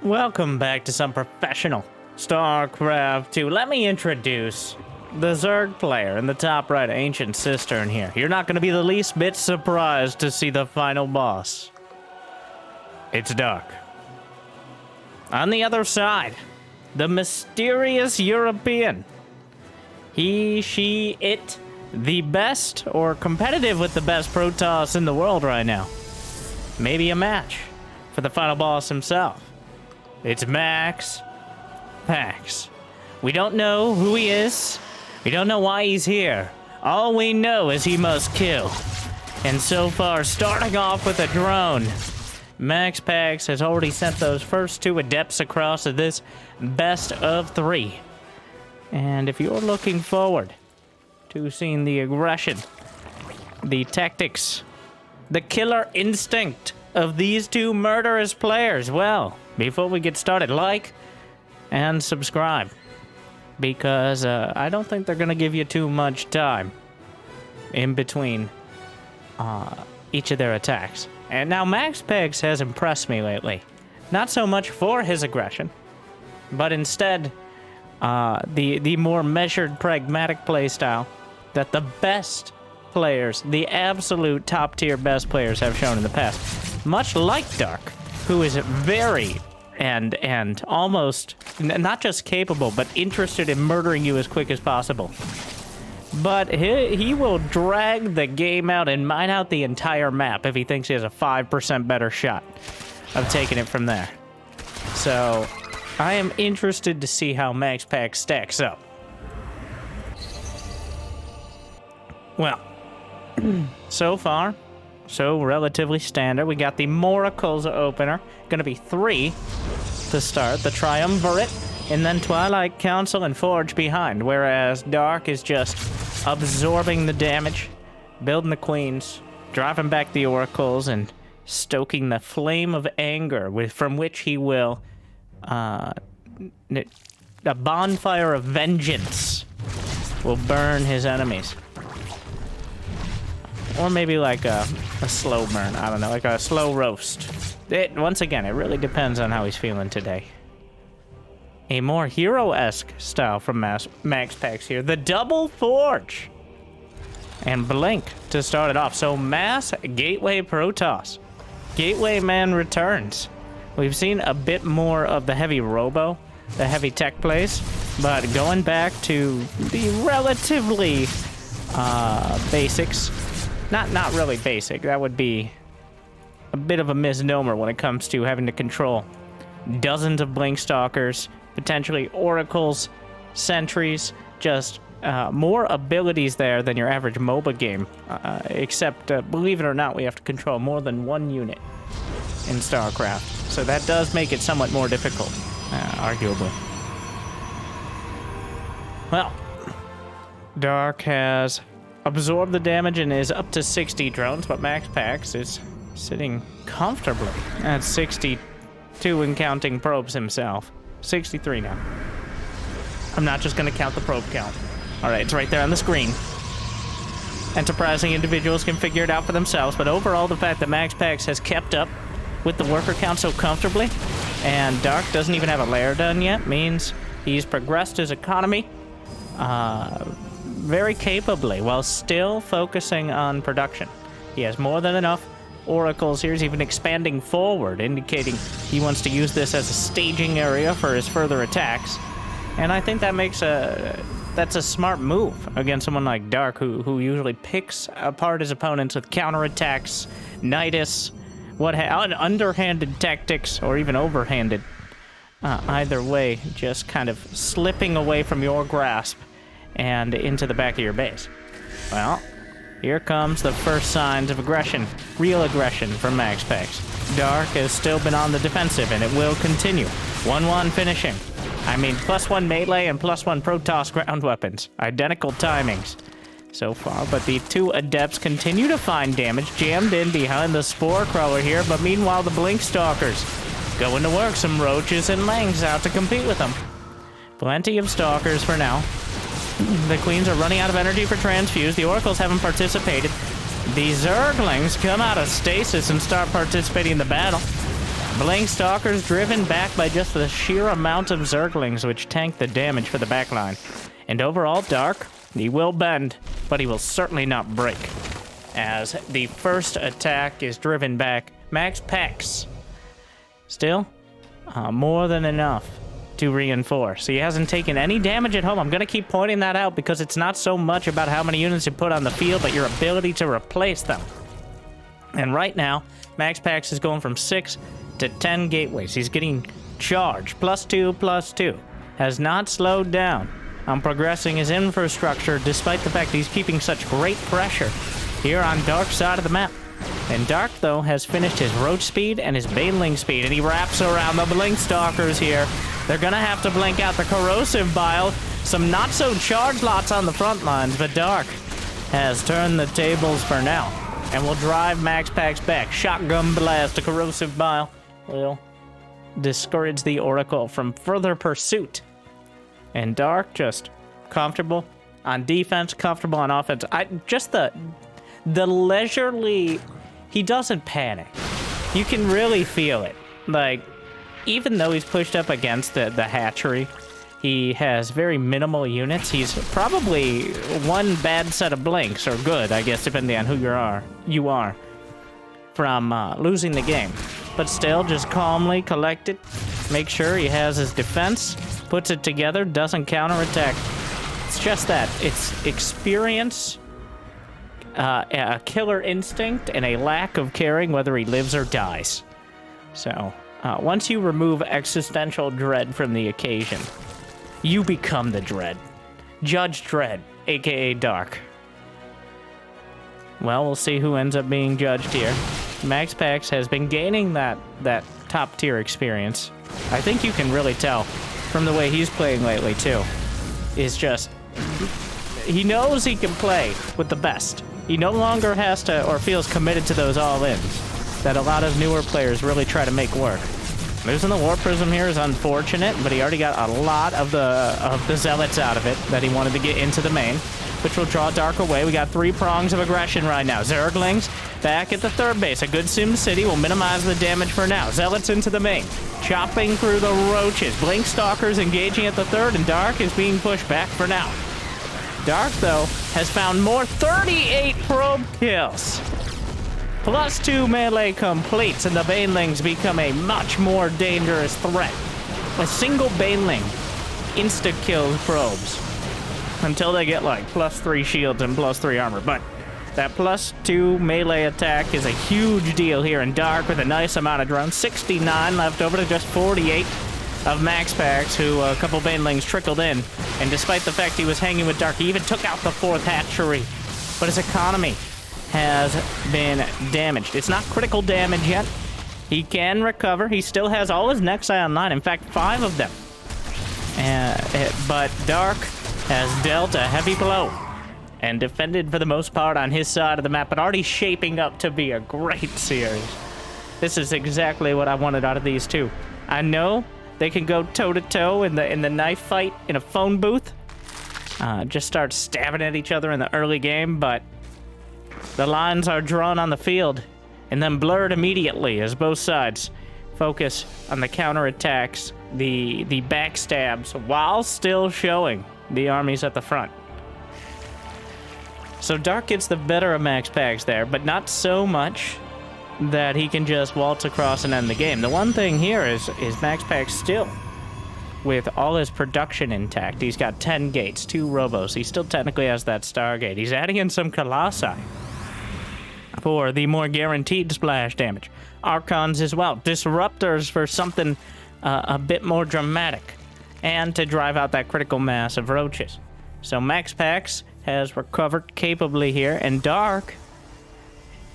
Welcome back to some professional StarCraft 2. Let me introduce the Zerg player in the top right, Ancient Cistern here. You're not going to be the least bit surprised to see the final boss. It's Dark. On the other side, the mysterious European. He, she, it, the best or competitive with the best Protoss in the world right now. Maybe a match for the final boss himself. It's MaxPax. We don't know who he is. We don't know why he's here. All we know is he must kill. And so far, starting off with a drone, MaxPax has already sent those first two adepts across to this best of 3. And if you're looking forward to seeing the aggression, the tactics, the killer instinct of these two murderous players, well, before we get started, like and subscribe, because I don't think they're going to give you too much time in between each of their attacks. And now MaxPax has impressed me lately. Not so much for his aggression, but instead the more measured, pragmatic playstyle that the best players, the absolute top-tier best players have shown in the past. Much like Dark, who is very and almost not just capable, but interested in murdering you as quick as possible. But he will drag the game out and mine out the entire map if he thinks he has a 5% better shot of taking it from there. So I am interested to see how MaxPax stacks up. Well, so far, so relatively standard. We got the Moracles opener. Gonna be 3 to start. The Triumvirate, and then Twilight Council and Forge behind. Whereas Dark is just absorbing the damage, building the Queens, driving back the Oracles, and stoking the flame of anger from which he will... a bonfire of vengeance will burn his enemies. Or maybe like a slow burn, I don't know, like a slow roast. Once again, it really depends on how he's feeling today. A more hero-esque style from MaxPax here. The Double Forge. And Blink to start it off. So Mass Gateway Protoss. Gateway Man returns. We've seen a bit more of the heavy robo, the heavy tech plays, but going back to the relatively basics. Not really basic. That would be a bit of a misnomer when it comes to having to control dozens of Blink Stalkers, potentially Oracles, Sentries, just more abilities there than your average MOBA game. Except, believe it or not, we have to control more than one unit in StarCraft. So that does make it somewhat more difficult, arguably. Well, Dark has absorbed the damage and is up to 60 drones, but MaxPax is sitting comfortably at 62 and counting probes himself. 63 now. I'm not just going to count the probe count. All right, it's right there on the screen. Enterprising individuals can figure it out for themselves, but overall, the fact that MaxPax has kept up with the worker count so comfortably, and Dark doesn't even have a lair done yet, means he's progressed his economy very capably while still focusing on production. He has more than enough Oracles here. He's even expanding forward, indicating he wants to use this as a staging area for his further attacks. And I think that makes that's a smart move against someone like Dark, who usually picks apart his opponents with counterattacks, Nidus, underhanded tactics, or even overhanded. Either way, just kind of slipping away from your grasp and into the back of your base. Well, here comes the first signs of aggression, real aggression from MaxPax. Dark has still been on the defensive, and it will continue. 1-1 finishing. I mean, +1 melee and +1 Protoss ground weapons. Identical timings so far, but the two adepts continue to find damage, jammed in behind the Spore Crawler here, but meanwhile the Blink Stalkers going to work. Some Roaches and Langs out to compete with them. Plenty of Stalkers for now. The Queens are running out of energy for transfuse. The Oracles haven't participated. The Zerglings come out of stasis and start participating in the battle. Blink Stalkers driven back by just the sheer amount of Zerglings, which tank the damage for the backline. And overall, Dark, he will bend, but he will certainly not break. As the first attack is driven back, MaxPax still more than enough to reinforce. He hasn't taken any damage at home. I'm going to keep pointing that out because it's not so much about how many units you put on the field, but your ability to replace them. And right now, MaxPax is going from 6 to 10 gateways. He's getting charged. +2/+2. Has not slowed down on progressing his infrastructure, despite the fact he's keeping such great pressure here on Dark's side of the map. And Dark, though, has finished his Roach speed and his Baneling speed, and he wraps around the Blink Stalkers here. They're gonna have to blink out the Corrosive Bile. Some not-so-charged lots on the front lines, but Dark has turned the tables for now, and will drive MaxPax back. Shotgun blast to Corrosive Bile will discourage the Oracle from further pursuit. And Dark just comfortable on defense, comfortable on offense. Just the leisurely, he doesn't panic. You can really feel it. Like, even though he's pushed up against the hatchery, he has very minimal units. He's probably one bad set of blinks, or good, I guess, depending on who you are, from losing the game. But still, just calmly collected, make sure he has his defense, puts it together, doesn't counterattack. It's just that. It's experience, a killer instinct, and a lack of caring whether he lives or dies. So, once you remove existential dread from the occasion, you become the Dread. Judge Dredd, aka Dark. Well, we'll see who ends up being judged here. MaxPax has been gaining that top-tier experience. I think you can really tell from the way he's playing lately, too. Is just, he knows he can play with the best. He no longer has to, or feels committed to those all-ins that a lot of newer players really try to make work. Losing the War Prism here is unfortunate, but he already got a lot of the Zealots out of it that he wanted to get into the main, which will draw Dark away. We got 3 prongs of aggression right now. Zerglings back at the third base. A good Sim City will minimize the damage for now. Zealots into the main, chopping through the Roaches. Blink Stalkers engaging at the third, and Dark is being pushed back for now. Dark, though, has found more 38 probe kills. +2 melee completes, and the Banelings become a much more dangerous threat. A single Baneling insta-kills probes until they get like +3 shields and +3 armor. But that +2 melee attack is a huge deal here in Dark with a nice amount of drones. 69 left over to just 48 of MaxPax, who a couple Banelings trickled in. And despite the fact he was hanging with Dark, he even took out the 4th hatchery. But his economy has been damaged. It's not critical damage yet. He can recover. He still has all his Nexi online. In fact, 5 of them. But Dark has dealt a heavy blow and defended for the most part on his side of the map, but already shaping up to be a great series. This is exactly what I wanted out of these two. I know they can go toe-to-toe in the knife fight in a phone booth. Just start stabbing at each other in the early game, but the lines are drawn on the field and then blurred immediately as both sides focus on the counterattacks, the backstabs, while still showing the armies at the front. So Dark gets the better of MaxPax there, but not so much that he can just waltz across and end the game. The one thing here is MaxPax still, with all his production intact. He's got 10 gates, 2 robos. He still technically has that Stargate. He's adding in some Colossi for the more guaranteed splash damage. Archons as well. Disruptors for something a bit more dramatic. And to drive out that critical mass of Roaches. So MaxPax has recovered capably here, and Dark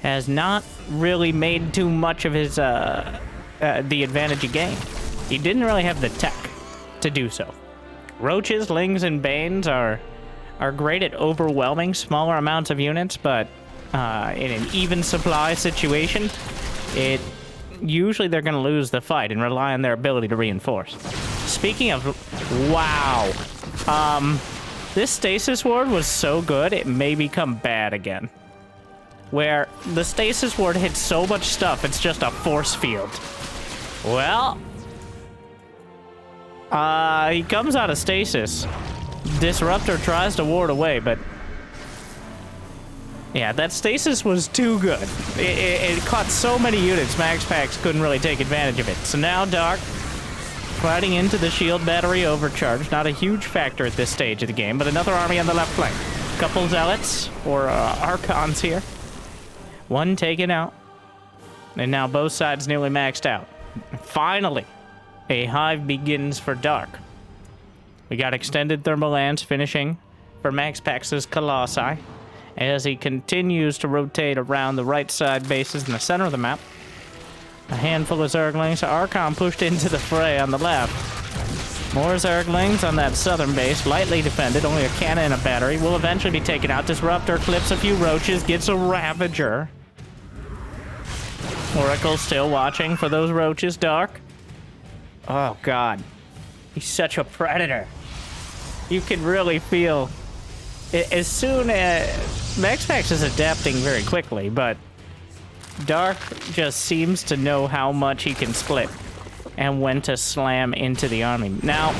has not really made too much of his the advantage he gained. He didn't really have the tech to do so. Roaches, Lings, and Banes are great at overwhelming smaller amounts of units, but in an even supply situation, usually they're going to lose the fight and rely on their ability to reinforce. Speaking of, wow, this Stasis Ward was so good it may become bad again. Where the Stasis Ward hits so much stuff, it's just a force field. Well, he comes out of stasis. Disruptor tries to ward away, but yeah, that stasis was too good. It caught so many units, MaxPax couldn't really take advantage of it. So now Dark fighting into the shield battery overcharge. Not a huge factor at this stage of the game, but another army on the left flank. Couple zealots, or archons here. One taken out. And now both sides nearly maxed out. Finally, a hive begins for Dark. We got extended thermal lance finishing for MaxPax's Colossi as he continues to rotate around the right side bases in the center of the map. A handful of Zerglings. Archon pushed into the fray on the left. More Zerglings on that southern base, lightly defended, only a cannon and a battery. Will eventually be taken out. Disruptor clips a few roaches, gets a Ravager. Oracle still watching for those roaches, Dark. Oh, God. He's such a predator. You can really feel... As soon as... MaxPax is adapting very quickly, but Dark just seems to know how much he can split and when to slam into the army. Now,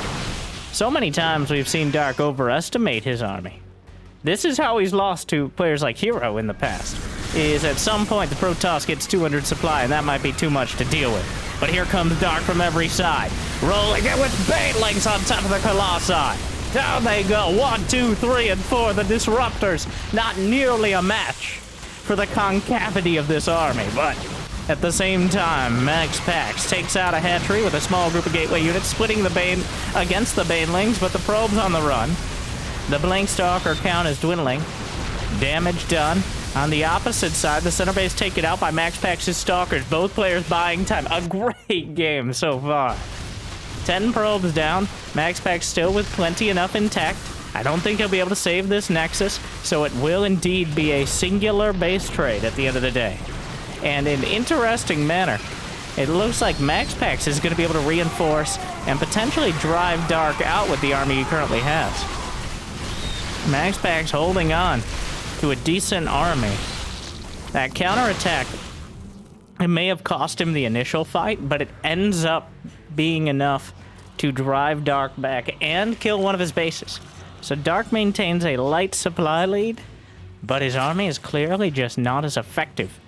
so many times we've seen Dark overestimate his army. This is how he's lost to players like Hero in the past, is at some point the Protoss gets 200 supply, and that might be too much to deal with. But here comes Dark from every side, rolling it with Banelings on top of the Colossi. Down they go. 1, 2, 3, and 4. The Disruptors, not nearly a match for the concavity of this army, but at the same time, MaxPax takes out a hatchery with a small group of gateway units, splitting the Bane against the Banelings, but the probe's on the run. The Blink Stalker count is dwindling. Damage done. On the opposite side, the center base taken out by MaxPax's Stalkers. Both players buying time. A great game so far. 10 probes down. MaxPax still with plenty enough intact. I don't think he'll be able to save this Nexus, so it will indeed be a singular base trade at the end of the day. And in an interesting manner, it looks like MaxPax is going to be able to reinforce and potentially drive Dark out with the army he currently has. MaxPax holding on to a decent army. That counterattack, it may have cost him the initial fight, but it ends up being enough to drive Dark back and kill one of his bases. So Dark maintains a light supply lead, but his army is clearly just not as effective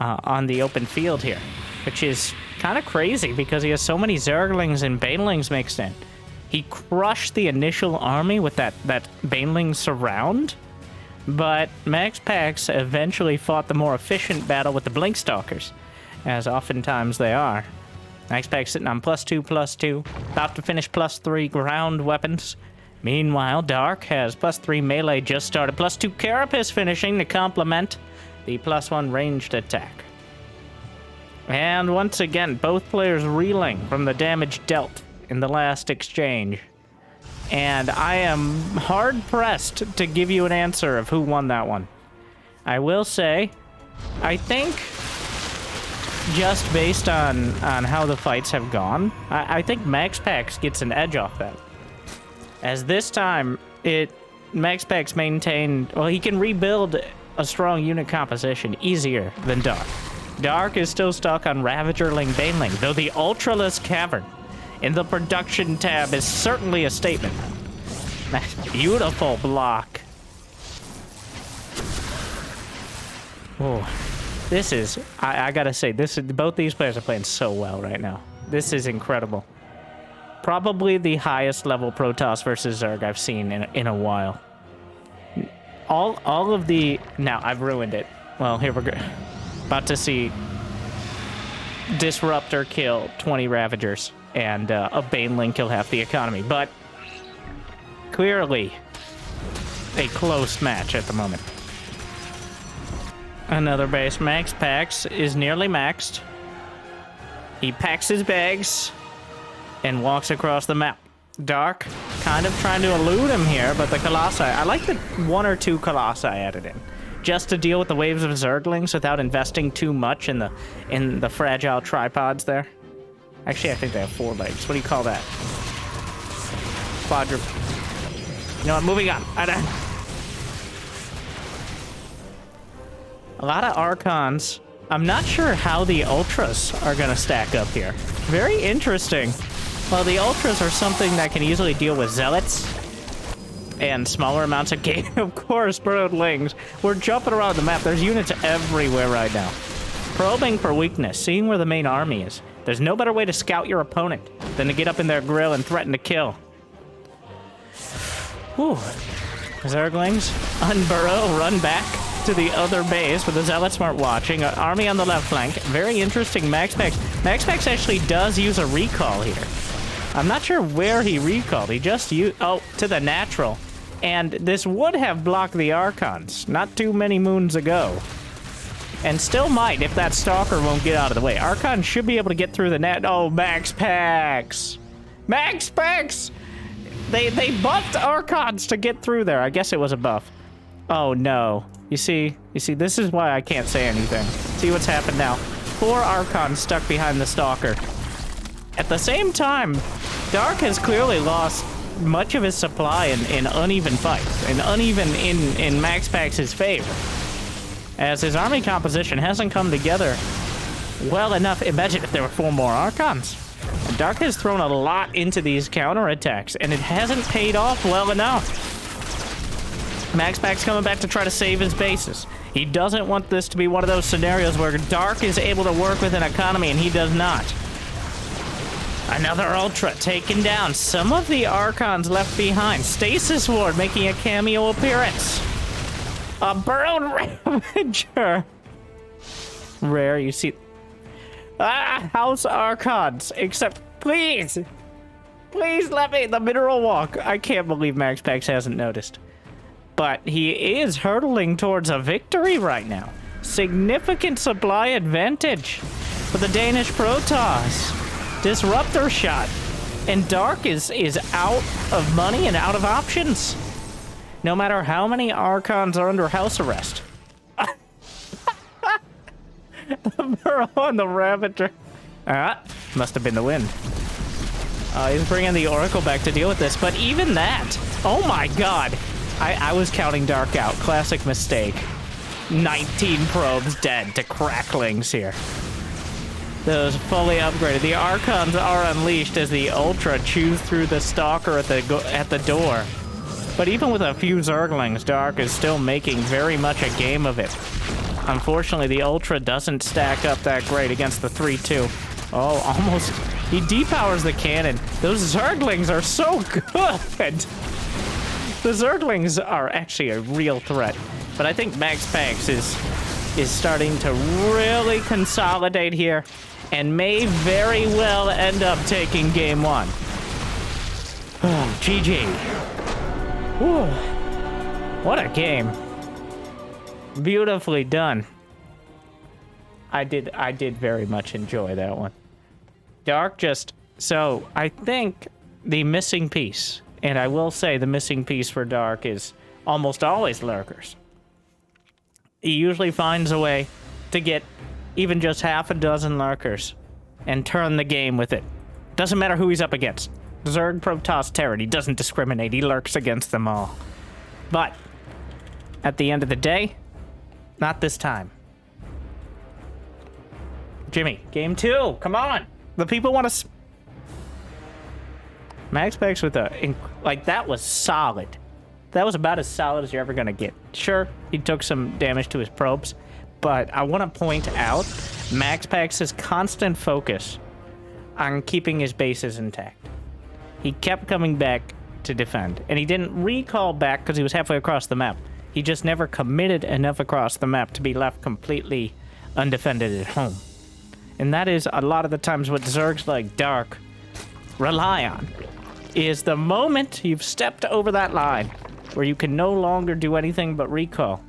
on the open field here, which is kind of crazy because he has so many Zerglings and Banelings mixed in. He crushed the initial army with that Baneling surround, but MaxPax eventually fought the more efficient battle with the Blink Stalkers, as oftentimes they are. MaxPax sitting on +2/+2, about to finish +3 ground weapons. Meanwhile, Dark has +3 melee just started, +2 Carapace finishing to complement the +1 ranged attack. And once again, both players reeling from the damage dealt in the last exchange. And I am hard-pressed to give you an answer of who won that one. I will say, I think, just based on how the fights have gone, I think MaxPax gets an edge off that. As this time, MaxPax maintained, well, he can rebuild a strong unit composition easier than Dark. Dark is still stuck on Ravagerling Baneling, though the Ultraless Cavern in the production tab is certainly a statement. Beautiful block. Oh, this is, I gotta say, both these players are playing so well right now. This is incredible. Probably the highest level Protoss versus Zerg I've seen in a while. All of the... Now, I've ruined it. Well, here we go. About to see Disruptor kill 20 Ravagers and a Baneling kill half the economy. But clearly a close match at the moment. Another base. MaxPax is nearly maxed. He packs his bags and walks across the map. Dark kind of trying to elude him here, but the Colossi... I like the 1 or 2 Colossi added in, just to deal with the waves of Zerglings without investing too much in the fragile tripods there. Actually, I think they have 4 legs. What do you call that? Quadruple. You know what? Moving on. A lot of Archons. I'm not sure how the Ultras are going to stack up here. Very interesting. Well, the Ultras are something that can easily deal with Zealots and smaller amounts of game. Of course, Broodlings. We're jumping around the map. There's units everywhere right now. Probing for weakness, seeing where the main army is. There's no better way to scout your opponent than to get up in their grill and threaten to kill. Whew. Zerglings, unburrow, run back to the other base with the Zealots weren't watching. Army on the left flank. Very interesting. MaxPax. MaxPax actually does use a recall here. I'm not sure where he recalled. He just used... Oh, to the natural. And this would have blocked the Archons not too many moons ago. And still might if that Stalker won't get out of the way. Archon should be able to get through the net. Oh, MaxPax! MaxPax! They buffed Archons to get through there. I guess it was a buff. Oh, no. You see, this is why I can't say anything. See what's happened now. 4 Archons stuck behind the Stalker. At the same time, Dark has clearly lost much of his supply in uneven fights. And uneven in MaxPax's favor. As his army composition hasn't come together well enough. Imagine if there were 4 more Archons. And Dark has thrown a lot into these counterattacks, and it hasn't paid off well enough. MaxPax coming back to try to save his bases. He doesn't want this to be one of those scenarios where Dark is able to work with an economy and he does not. Another Ultra taken down. Some of the Archons left behind. Stasis Ward making a cameo appearance. A burrowed Ravager. Rare, you see. House Archons. Except, please. Please let me. The mineral walk. I can't believe MaxPax hasn't noticed. But he is hurtling towards a victory right now. Significant supply advantage for the Danish Protoss. Disruptor shot. And Dark is out of money and out of options. No matter how many Archons are under house arrest. The burrow and the Ravager. Must have been the wind. He's bringing the Oracle back to deal with this. But even that, oh my god. I was counting Dark out. Classic mistake. 19 probes dead to cracklings here. Those fully upgraded. The Archons are unleashed as the Ultra chews through the Stalker at the door. But even with a few Zerglings, Dark is still making very much a game of it. Unfortunately, the Ultra doesn't stack up that great against the 3-2. Oh, almost. He depowers the cannon. Those Zerglings are so good. The Zerglings are actually a real threat. But I think MaxPax is starting to really consolidate here and may very well end up taking game 1. Oh, GG. Whew. What a game. Beautifully done. I did very much enjoy that one. Dark just... So, I think the missing piece, and I will say the missing piece for Dark is almost always lurkers. He usually finds a way to get even just half a dozen lurkers and turn the game with it. Doesn't matter who he's up against. Zerg, Protoss, Terran, he doesn't discriminate. He lurks against them all. But at the end of the day, not this time. Jimmy, game 2, come on. The people want to... MaxPax with a... Like, that was solid. That was about as solid as you're ever going to get. Sure, he took some damage to his probes, but I want to point out MaxPax's constant focus on keeping his bases intact. He kept coming back to defend, and he didn't recall back because he was halfway across the map. He just never committed enough across the map to be left completely undefended at home. And that is a lot of the times what Zergs like Dark rely on, is the moment you've stepped over that line where you can no longer do anything but recall.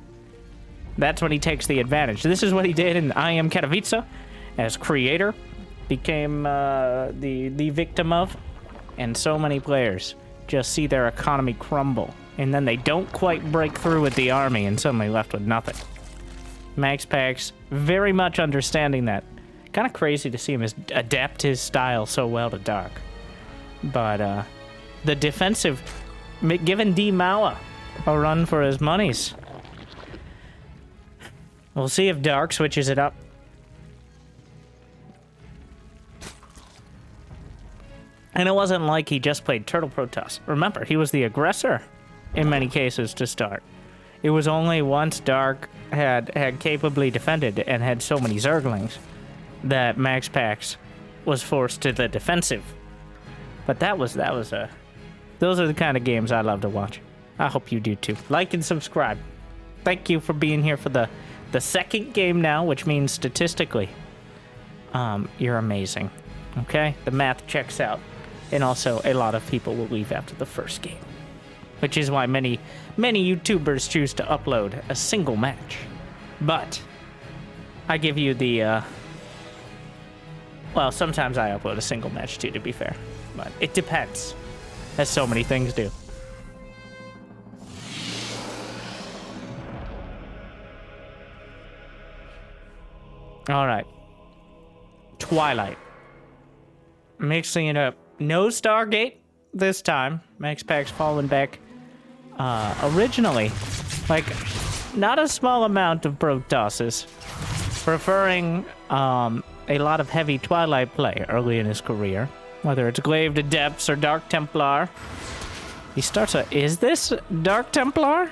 That's when he takes the advantage. This is what he did in I Am Katowice, as creator, became the victim of, and so many players just see their economy crumble, and then they don't quite break through with the army and suddenly left with nothing. MaxPax very much understanding that. Kind of crazy to see him adapt his style so well to Dark. But the defensive, giving D Mala a run for his monies. We'll see if Dark switches it up. And it wasn't like he just played Turtle Protoss. Remember, he was the aggressor in many cases to start. It was only once Dark had capably defended and had so many Zerglings that MaxPax was forced to the defensive. But those are the kind of games I love to watch. I hope you do too. Like and subscribe. Thank you for being here for the second game now, which means statistically, you're amazing. Okay? The math checks out. And also, a lot of people will leave after the first game. Which is why many YouTubers choose to upload a single match. But I give you the, well, sometimes I upload a single match too, to be fair. But it depends, as so many things do. All right. Twilight. Mixing it up. No Stargate this time. MaxPax falling back. Originally, like, not a small amount of Protosses, preferring a lot of heavy Twilight play early in his career, whether it's Glaive to Depths or Dark Templar. He starts a, is this Dark Templar?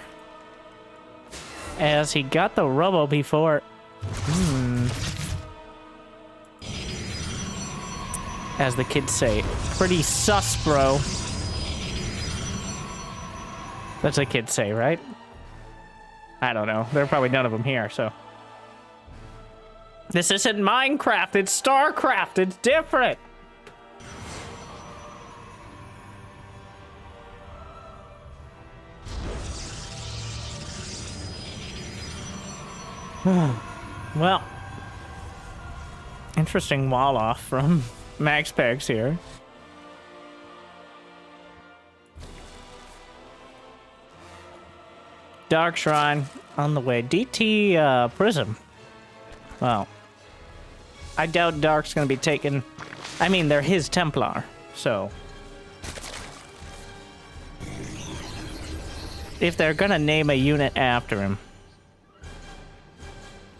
As he got the rubble before. As the kids say, pretty sus, bro. That's what kids say, right? I don't know. There are probably none of them here, so. This isn't Minecraft, it's StarCraft, it's different. Well, interesting wall off from MaxPax here. Dark Shrine on the way. DT Prism. Well, I doubt Dark's gonna be taken. I mean, they're his Templar, so. If they're gonna name a unit after him.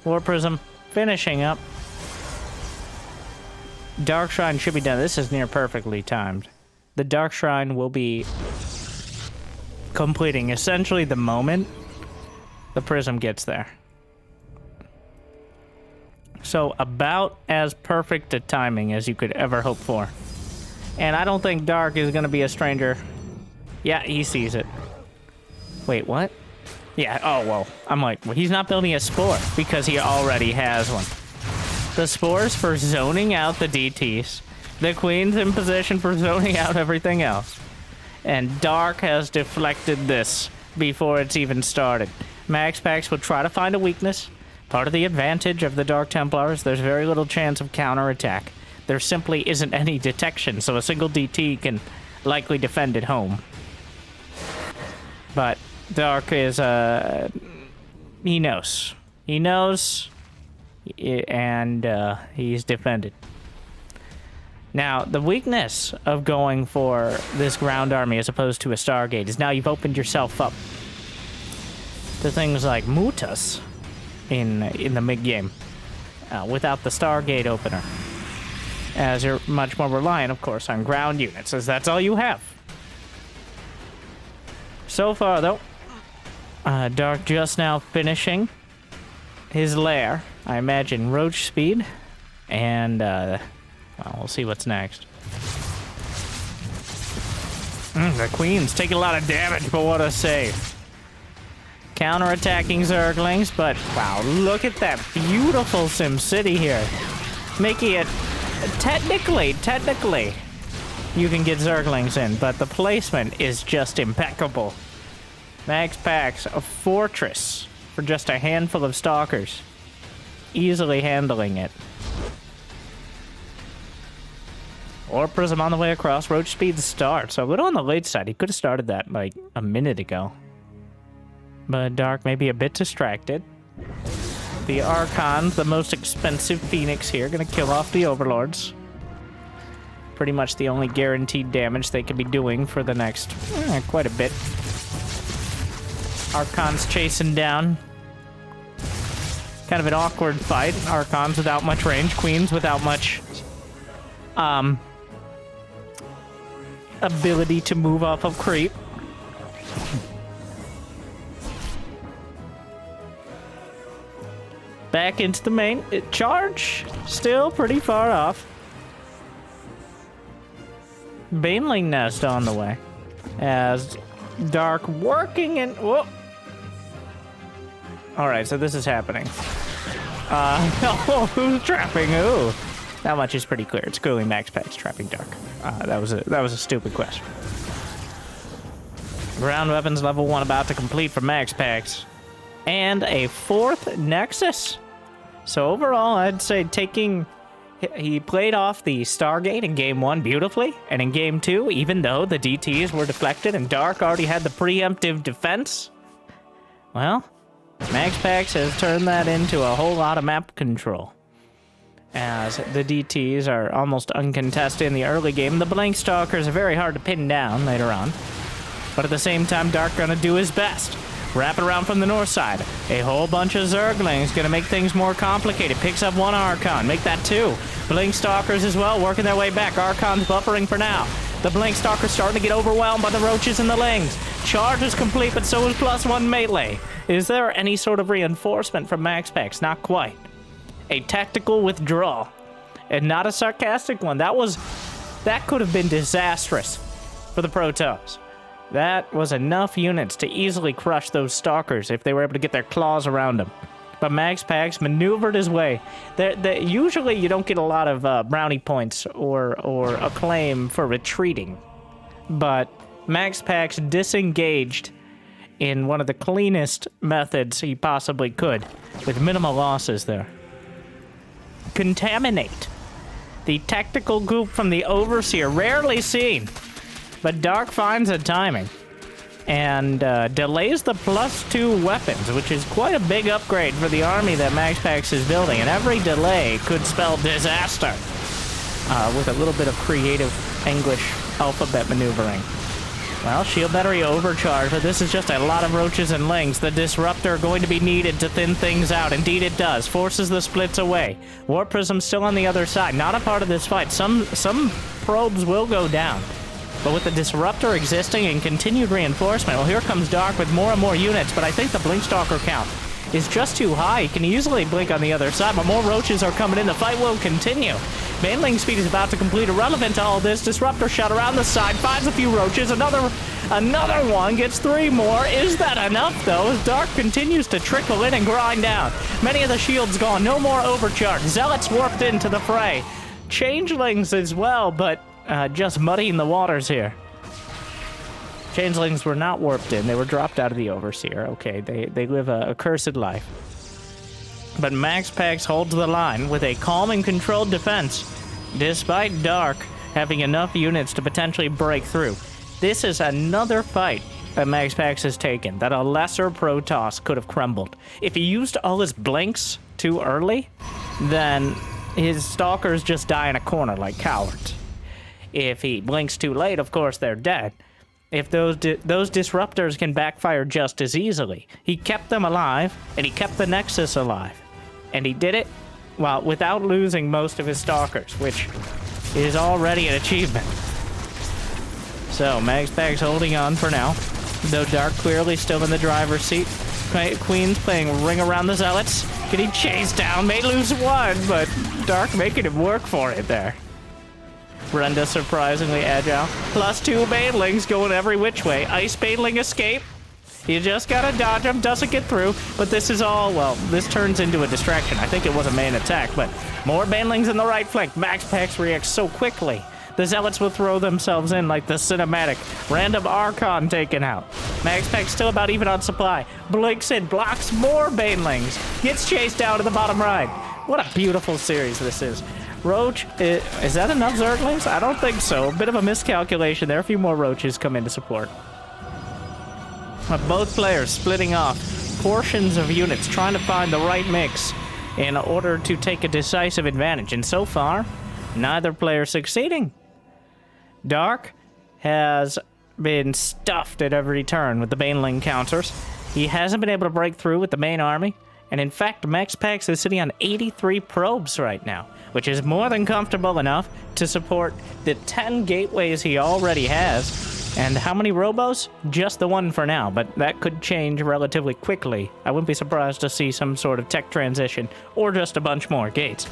War Prism finishing up. Dark Shrine should be done. This is near perfectly timed. The Dark Shrine will be completing essentially the moment the Prism gets there. So about as perfect a timing as you could ever hope for. And I don't think Dark is going to be a stranger. Yeah, he sees it. Wait, what? Yeah, oh, well, I'm like, well, he's not building a Spore because he already has one. The Spores for zoning out the DTs. The Queen's in position for zoning out everything else. And Dark has deflected this before it's even started. MaxPax will try to find a weakness. Part of the advantage of the Dark Templars, there's very little chance of counterattack. There simply isn't any detection, so a single DT can likely defend at home. But Dark is, he knows. He knows, and he's defended. Now, the weakness of going for this ground army as opposed to a Stargate is now you've opened yourself up to things like Mutas in the mid-game without the Stargate opener, as you're much more reliant, of course, on ground units, as that's all you have. So far, though, Dark just now finishing his lair. I imagine roach speed, and well, we'll see what's next. The Queen's taking a lot of damage, but what a save. Counter-attacking Zerglings, but wow, look at that beautiful SimCity here. Making it, technically, you can get Zerglings in, but the placement is just impeccable. MaxPax, a fortress for just a handful of stalkers. Easily handling it. Or Prism on the way across, roach speed start. So a little on the late side. He could have started that like a minute ago. But Dark may be a bit distracted. The Archons, the most expensive Phoenix here, gonna kill off the Overlords. Pretty much the only guaranteed damage they could be doing for the next quite a bit. Archons chasing down. Kind of an awkward fight. Archons without much range, Queens without much ability to move off of creep. Back into the main. Charge. Still pretty far off. Baneling nest on the way. As Dark working in... Whoa. Alright, so this is happening. Oh, who's trapping who? That much is pretty clear. It's clearly MaxPax trapping Dark. That was a stupid question. Ground weapons level 1 about to complete for MaxPax. And a 4th Nexus. So overall, I'd say he played off the Stargate in Game 1 beautifully. And in Game 2, even though the DTs were deflected and Dark already had the preemptive defense, well, MaxPax has turned that into a whole lot of map control. As the DTs are almost uncontested in the early game, the Blank Stalkers are very hard to pin down later on. But at the same time, Dark gonna do his best. Wrap it around from the north side. A whole bunch of Zerglings gonna make things more complicated. Picks up 1 Archon, make that 2. Blink Stalkers as well, working their way back. Archon's buffering for now. The Blink Stalker's starting to get overwhelmed by the Roaches and the Lings. Charge is complete, but so is +1 melee. Is there any sort of reinforcement from MaxPax? Not quite. A tactical withdrawal. And not a sarcastic one. That could have been disastrous for the Protoss. That was enough units to easily crush those Stalkers if they were able to get their claws around them. But MaxPax maneuvered his way. Usually you don't get a lot of brownie points or acclaim for retreating. But MaxPax disengaged in one of the cleanest methods he possibly could, with minimal losses there. Contaminate. The tactical group from the Overseer, rarely seen. But Dark finds the timing and delays the +2 weapons, which is quite a big upgrade for the army that MaxPax is building. And every delay could spell disaster with a little bit of creative English alphabet maneuvering. Well, shield battery overcharged, but this is just a lot of Roaches and Lings. The Disruptor going to be needed to thin things out. Indeed it does. Forces the splits away. Warp Prism still on the other side. Not a part of this fight. Some probes will go down. But with the Disruptor existing and continued reinforcement, well, here comes Dark with more and more units, but I think the Blink Stalker count is just too high. He can easily blink on the other side, but more Roaches are coming in. The fight will continue. Baneling speed is about to complete. Irrelevant to all this. Disruptor shot around the side, finds a few Roaches. Another one gets 3 more. Is that enough, though, as Dark continues to trickle in and grind down? Many of the shields gone. No more overcharge. Zealots warped into the fray. Changelings as well, but just muddying the waters here. Changelings were not warped in. They were dropped out of the Overseer. Okay, they live a cursed life. But MaxPax holds the line with a calm and controlled defense, despite Dark having enough units to potentially break through. This is another fight that MaxPax has taken, that a lesser Protoss could have crumbled. If he used all his blinks too early, then his Stalkers just die in a corner like cowards. If he blinks too late, of course, they're dead. If those Disruptors can backfire just as easily. He kept them alive, and he kept the Nexus alive. And he did it, well, without losing most of his Stalkers, which is already an achievement. So, MaxPax holding on for now, though Dark clearly still in the driver's seat. Queen's playing ring around the Zealots, getting chased down, may lose 1, but Dark making him work for it there. Brenda surprisingly agile. +2 Banelings going every which way. Ice Baneling escape. You just gotta dodge him, doesn't get through. But this is all, well, this turns into a distraction. I think it was a main attack, but more Banelings in the right flank. MaxPax reacts so quickly. The Zealots will throw themselves in like the cinematic. Random Archon taken out. MaxPax still about even on supply. Blinks in, blocks more Banelings. Gets chased down to the bottom right. What a beautiful series this is. Roach, is that enough Zerglings? I don't think so. A bit of a miscalculation there. A few more Roaches come in to support. But both players splitting off portions of units, trying to find the right mix in order to take a decisive advantage. And so far, neither player succeeding. Dark has been stuffed at every turn with the Baneling counters. He hasn't been able to break through with the main army. And in fact, MaxPax is sitting on 83 probes right now. which is more than comfortable enough to support the 10 gateways he already has. And how many robos? Just the one for now, but that could change relatively quickly. I wouldn't be surprised to see some sort of tech transition, or just a bunch more gates.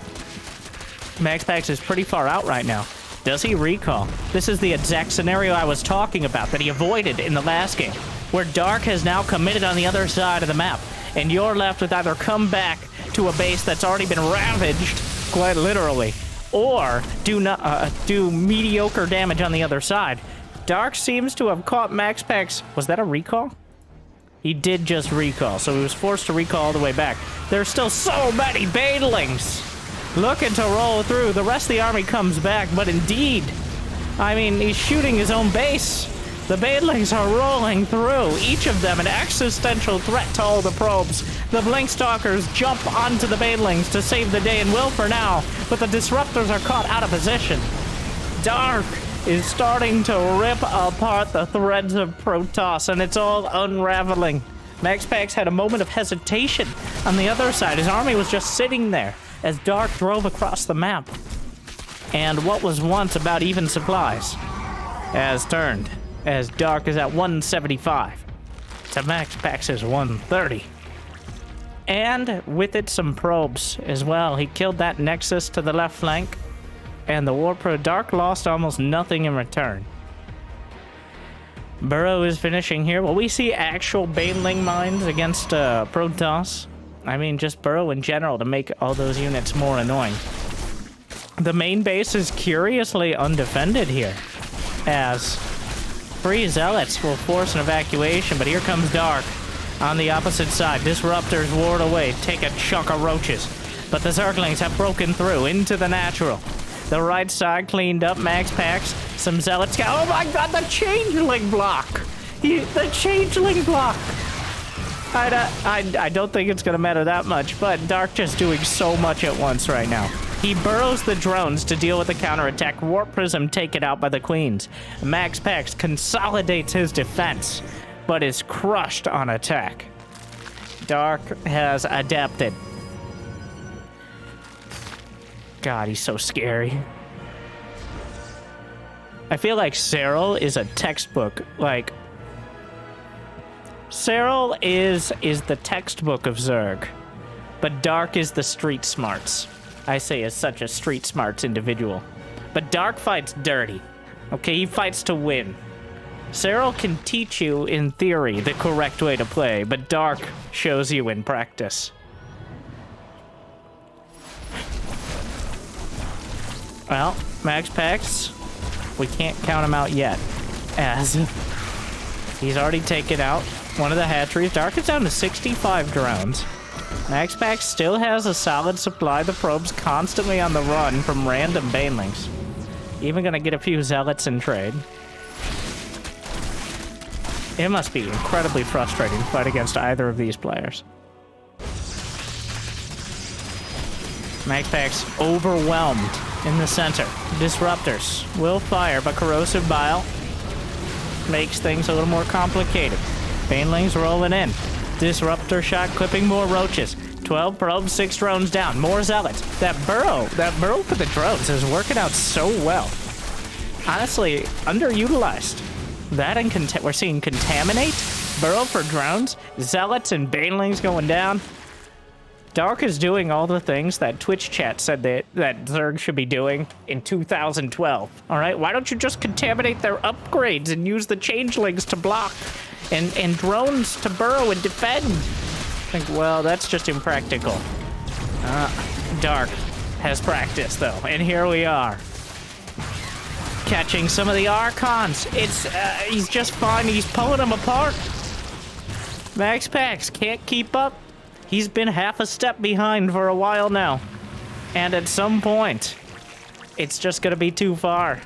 MaxPax is pretty far out right now. Does he recall? This is the exact scenario I was talking about that he avoided in the last game, where Dark has now committed on the other side of the map, and you're left with either come back to a base that's already been ravaged, quite literally, or do mediocre damage on the other side. Dark seems to have caught MaxPax. Was that a recall? He did just recall, so he was forced to recall all the way back. There's still so many banelings looking to roll through. The rest of the army comes back, but indeed, I mean, he's shooting his own base. The banelings are rolling through, each of them an existential threat to all the probes. The Blink Stalkers jump onto the banelings to save the day and will for now, but the disruptors are caught out of position. Dark is starting to rip apart the threads of Protoss, and it's all unraveling. MaxPax had a moment of hesitation on the other side. His army was just sitting there as Dark drove across the map. And what was once about even supplies has turned, as Dark is at 175 to MaxPax's 130. And with it, some probes as well. He killed that Nexus to the left flank, and the Warpro Dark lost almost nothing in return. Burrow is finishing here. Will we see actual Baneling mines against Protoss? I mean, just Burrow in general to make all those units more annoying. The main base is curiously undefended here, as 3 Zealots will force an evacuation, but here comes Dark on the opposite side. Disruptors ward away, take a chunk of roaches, but the Zerglings have broken through into the natural. The right side cleaned up. MaxPax, some Zealots. Oh my god, the Changeling block! The Changeling block! I don't think it's gonna matter that much, but Dark just doing so much at once right now. He burrows the drones to deal with the counterattack. Warp Prism taken out by the Queens. MaxPax consolidates his defense, but is crushed on attack. Dark has adapted. God, he's so scary. I feel like Cyril is a textbook. Like, Cyril is the textbook of Zerg, but Dark is the street smarts. I say as such a street smarts individual. But Dark fights dirty. Okay, he fights to win. Cyril can teach you, in theory, the correct way to play, but Dark shows you in practice. Well, MaxPax, we can't count him out yet, as he's already taken out one of the hatcheries. Dark is down to 65 drones. MaxPax still has a solid supply. The probes constantly on the run from random banelings. Even gonna get a few Zealots in trade. It must be incredibly frustrating to fight against either of these players. MaxPax overwhelmed in the center. Disruptors will fire, but Corrosive Bile makes things a little more complicated. Banelings rolling in. Disruptor shot clipping more roaches. 12 probes, 6 drones down. More Zealots. That burrow for the drones is working out so well. Honestly, underutilized. That and we're seeing Contaminate, Burrow for drones, Zealots and Banelings going down. Dark is doing all the things that Twitch chat said that Zerg should be doing in 2012. All right, why don't you just contaminate their upgrades and use the changelings to block and drones to burrow and defend? I think, well, that's just impractical. Dark has practice though, and here we are. Catching some of the Archons. He's just fine. He's pulling them apart. MaxPax can't keep up. He's been half a step behind for a while now. And at some point, it's just gonna be too far.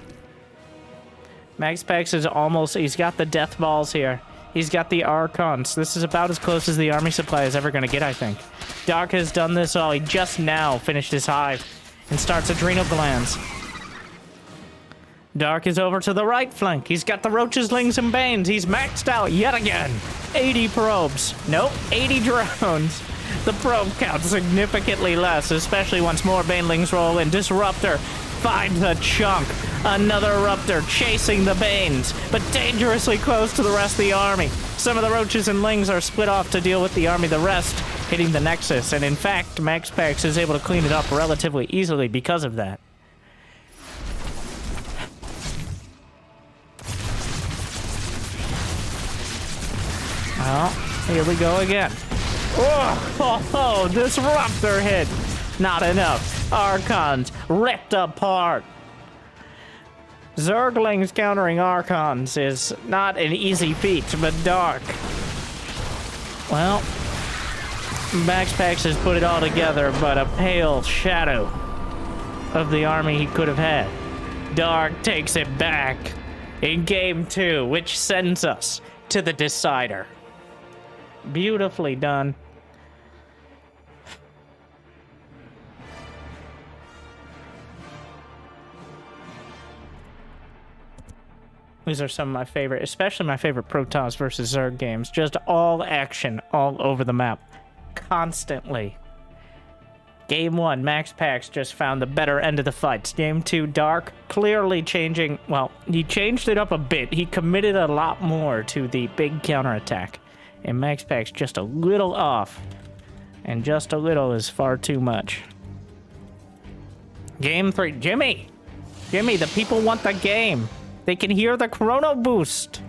MaxPax is almost, he's got the death balls here. He's got the Archons. This is about as close as the army supply is ever gonna get, I think. Dark has done this all. He just now finished his hive and starts adrenal glands. Dark is over to the right flank. He's got the roaches, lings, and banes. He's maxed out yet again. 80 probes. Nope, 80 drones. The probe count significantly less, especially once more banelings roll in. Disruptor finds a chunk. Another Ruptor chasing the Banes, but dangerously close to the rest of the army. Some of the Roaches and Lings are split off to deal with the army, the rest hitting the Nexus, and in fact, MaxPax is able to clean it up relatively easily because of that. Well, here we go again. Oh, Disruptor hit. Not enough. Archons ripped apart. Zerglings countering Archons is not an easy feat, but Dark. Well, MaxPax has put it all together, but a pale shadow of the army he could have had. Dark takes it back in Game 2, which sends us to the decider. Beautifully done. These are some of my favorite, especially my favorite Protoss versus Zerg games. Just all action all over the map. Constantly. Game 1, MaxPax just found the better end of the fights. Game 2, Dark, clearly changing... Well, he changed it up a bit. He committed a lot more to the big counterattack. And MaxPax just a little off. And just a little is far too much. Game 3, Jimmy! Jimmy, the people want the game. They can hear the chrono boost.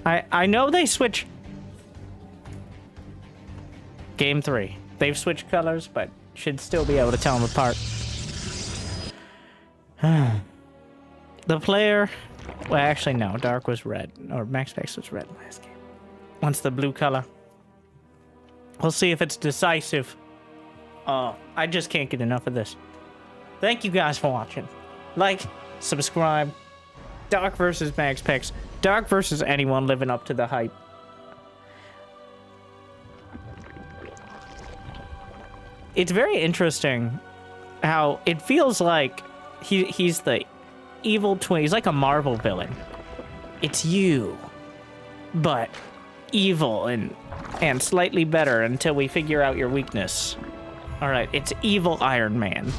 I know they switch. Game 3. They've switched colors, but should still be able to tell them apart. The player... Well, actually, no. Dark was red. Or MaxPax was red last game. Once the blue color. We'll see if it's decisive. I just can't get enough of this. Thank you guys for watching. Like... subscribe. Dark versus MaxPax. Dark versus anyone living up to the hype. It's very interesting how it feels like he's the evil twin. He's like a Marvel villain. It's you, but evil and slightly better until we figure out your weakness. All right, it's evil Iron Man.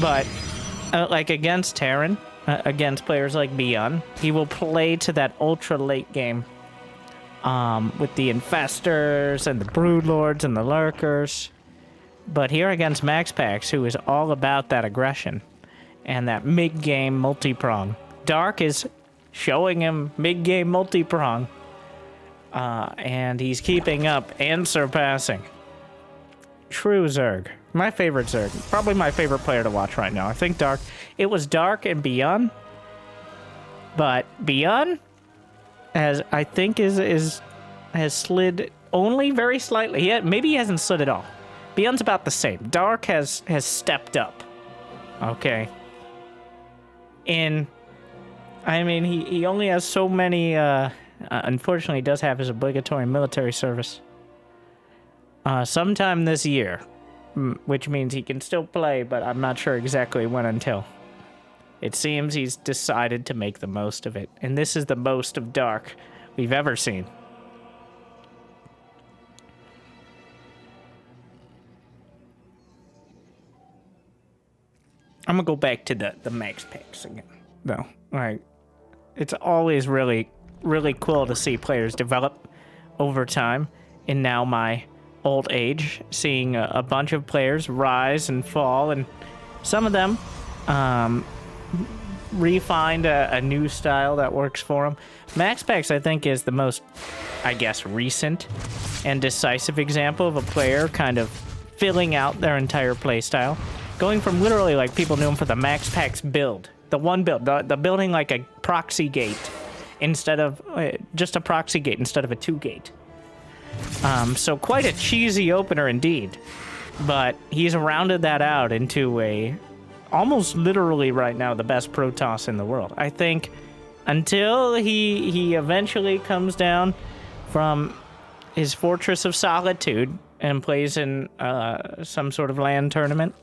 But like against Terran, against players like Beyond, he will play to that ultra late game with the Infestors and the Broodlords and the Lurkers. But here against MaxPax, who is all about that aggression and that mid-game multi-prong. Dark is showing him mid-game multi-prong, and he's keeping up and surpassing. True Zerg. My favorite Zerg. Probably my favorite player to watch right now. I think Dark... It was Dark and Beyond. But Beyond has slid only very slightly. Maybe he hasn't slid at all. Beyond's about the same. Dark has stepped up. Okay. I mean, he only has so many... unfortunately, he does have his obligatory military service. Sometime this year. Which means he can still play, but I'm not sure exactly when until. It seems he's decided to make the most of it. And this is the most of Dark we've ever seen. I'm gonna go back to the MaxPax again, though. Like, it's always really, really cool to see players develop over time. And now my old age, seeing a bunch of players rise and fall, and some of them refined a new style that works for them. MaxPax, I think, is the most, I guess, recent and decisive example of a player kind of filling out their entire playstyle. Going from literally, like, people knew him for the MaxPax build. The one build, the building like a proxy gate instead of, just a proxy gate instead of a 2-gate. So quite a cheesy opener indeed, but he's rounded that out into a almost literally right now the best Protoss in the world. I think until he eventually comes down from his Fortress of Solitude and plays in some sort of LAN tournament,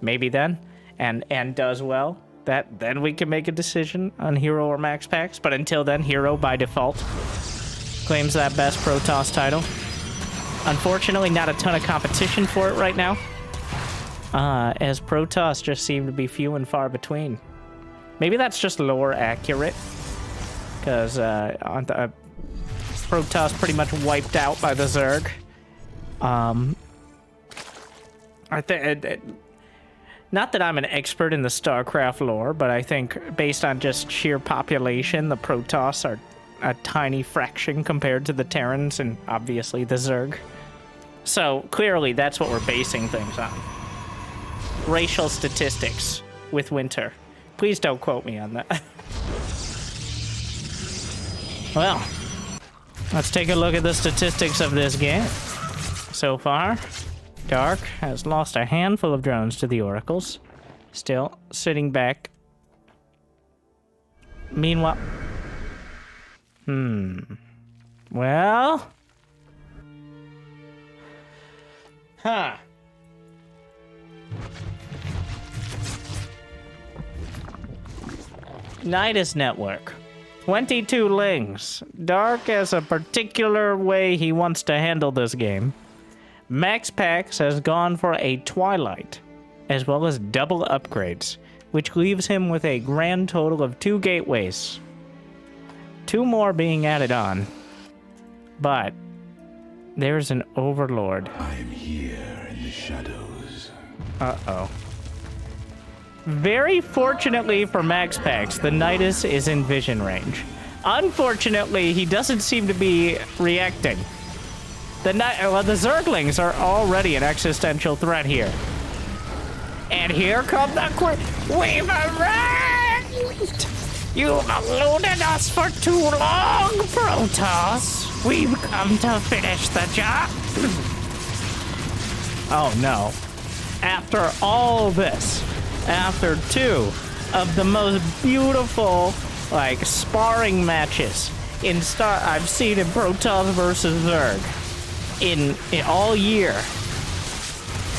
maybe then, and does well, then we can make a decision on Hero or MaxPax. But until then, Hero by default. claims that best Protoss title. Unfortunately, not a ton of competition for it right now, as Protoss just seem to be few and far between. Maybe that's just lore accurate, because Protoss pretty much wiped out by the Zerg. I think, not that I'm an expert in the StarCraft lore, but I think based on just sheer population, the Protoss are a tiny fraction compared to the Terrans and obviously the Zerg. So clearly that's what we're basing things on. Racial statistics with Winter. Please don't quote me on that. Well, let's take a look at the statistics of this game. So far, Dark has lost a handful of drones to the Oracles. Still sitting back. Meanwhile... Well... Huh. Nidus Network. 22 lings. Dark has a particular way he wants to handle this game. MaxPax has gone for a Twilight, as well as double upgrades, which leaves him with a grand total of 2 gateways. 2 more being added on. But there's an Overlord. I am here in the shadows. Uh-oh. Very fortunately for MaxPax, the Nidus is in vision range. Unfortunately, he doesn't seem to be reacting. The Zerglings are already an existential threat here. And here come the We've arrived! You've eluded us for too long, Protoss. We've come to finish the job. Oh no. After all this, after 2 of the most beautiful, like, sparring matches I've seen in Protoss versus Zerg in all year,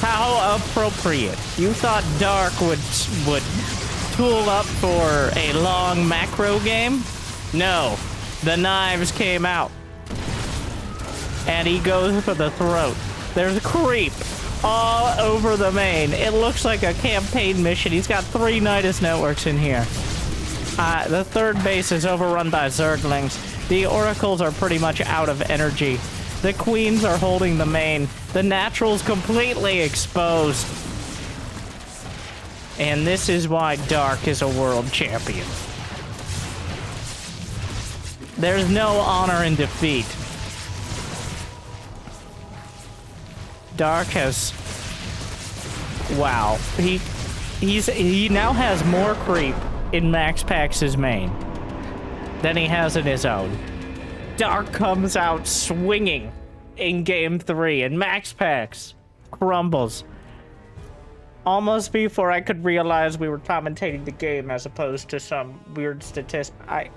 how appropriate. You thought Dark would tool up for a long macro game? No, the knives came out. And he goes for the throat. There's a creep all over the main. It looks like a campaign mission. He's got 3 Nidus networks in here. The third base is overrun by Zerglings. The Oracles are pretty much out of energy. The Queens are holding the main. The Natural's completely exposed. And this is why Dark is a world champion. There's no honor in defeat. Dark has... Wow. He now has more creep in MaxPax's main than he has in his own. Dark comes out swinging in Game 3, and MaxPax crumbles. Almost before I could realize we were commentating the game as opposed to some weird statistic.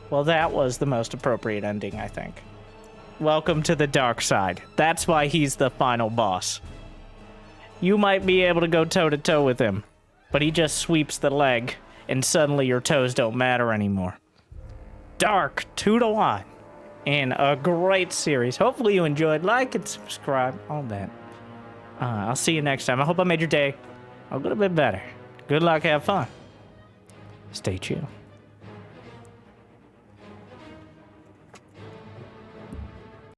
Well, that was the most appropriate ending, I think. Welcome to the dark side. That's why he's the final boss. You might be able to go toe-to-toe with him, but he just sweeps the leg, and suddenly your toes don't matter anymore. Dark, 2-1, in a great series. Hopefully you enjoyed. Like and subscribe, all that. I'll see you next time. I hope I made your day a little bit better. Good luck, have fun. Stay chill.